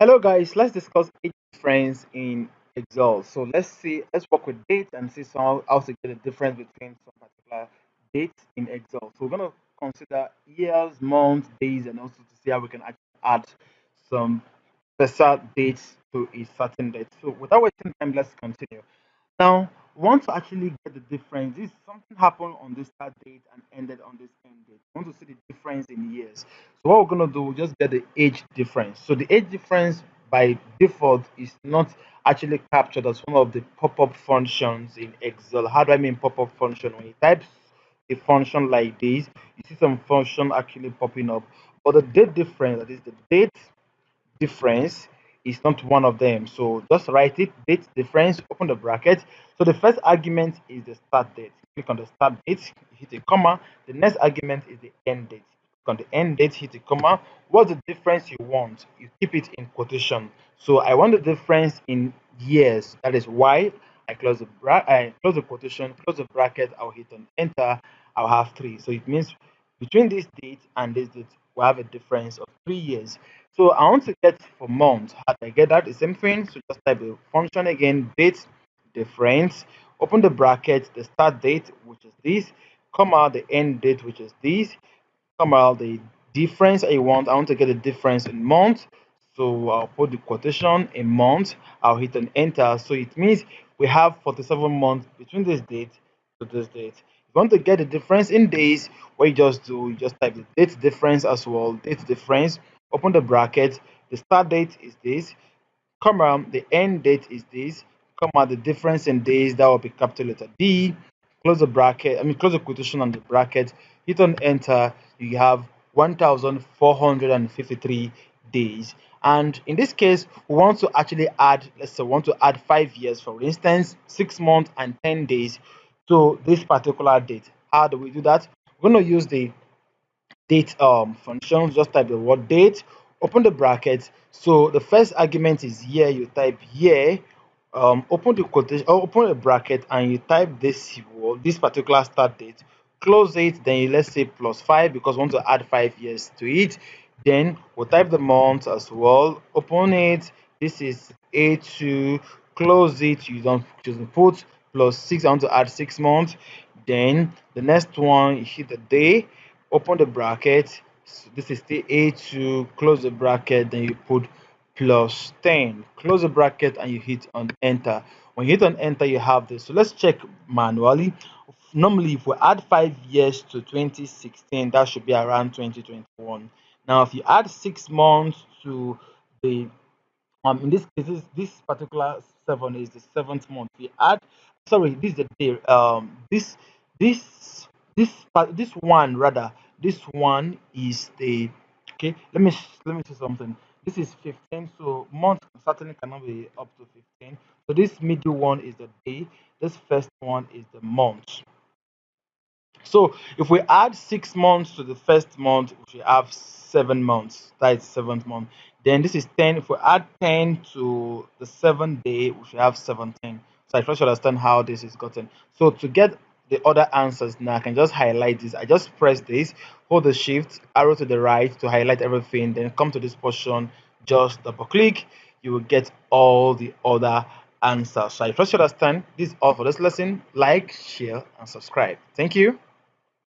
Hello guys, let's discuss age difference in Excel. So let's work with dates and see how to get the difference between some particular dates in Excel. So we're gonna consider years, months, days, and also to see how we can actually add some special dates to a certain date. So without wasting time, let's continue. Now, we want to actually get the difference. If something happened on this start date and ended on this end date, we want to see the difference in years. So what we're gonna do, we just get the age difference. So the age difference by default is not actually captured as one of the pop-up functions in Excel. How do I mean pop-up function? When you type a function like this, you see some function actually popping up. But the date difference, that is the date difference, is not one of them. So just write it, date difference, open the bracket. So the first argument is the start date. Click on the start date, hit a comma. The next argument is the end date. Click on the end date, hit a comma. What's the difference you want? You keep it in quotation. So I want the difference in years. That is why I close the quotation, close the bracket. I'll hit on enter. I'll have three. So it means between this date and this date, we have a difference of 3 years. So I want to get for month. How do I get that? The same thing. So just type the function again, date difference. Open the bracket, the start date, which is this, comma the end date, which is this, comma the difference I want. I want to get the difference in month. So I'll put the quotation in month. I'll hit an enter. So it means we have 47 months between this date to this date. If you want to get the difference in days, what you just type the date difference as well, date difference, open the bracket, the start date is this, comma, the end date is this, comma, the difference in days, that will be capital letter D, close the bracket, close the quotation on the bracket, hit on enter, you have 1453 days. And in this case, we want to actually add, let's say, we want to add 5 years, for instance, 6 months and 10 days to this particular date. How do we do that? We're going to use the date function. Just type the word date, open the bracket. So the first argument is year. You type year, open the quotation or open a bracket, and you type this word, this particular start date, close it, then you, let's say, +5 because we want to add 5 years to it. Then we'll type the month as well, open it. This is A2, close it, you don't choose the put +6. I want to add 6 months. Then the next one, you hit the day, open the bracket. So this is the A2, close the bracket, then you put +10, close the bracket, and you hit on enter. When you hit on enter, you have this. So let's check manually. Normally, if we add 5 years to 2016, that should be around 2021. Now, if you add 6 months to the in this case, this particular seven is the seventh month. We add, sorry, this is the day. This this one, rather, this one is the, okay. Let me say something. This is 15, so month certainly cannot be up to 15. So this middle one is the day. This first one is the month. So if we add 6 months to the first month, we should have 7 months. That is seventh month. Then this is 10. If we add 10 to the seventh day, we should have 17. So I first should understand how this is gotten. So to get the other answers now, I can just highlight this. I just press this, hold the shift, arrow to the right to highlight everything, then come to this portion, just double click. You will get all the other answers. So I first should understand this is all for this lesson. Like, share, and subscribe. Thank you.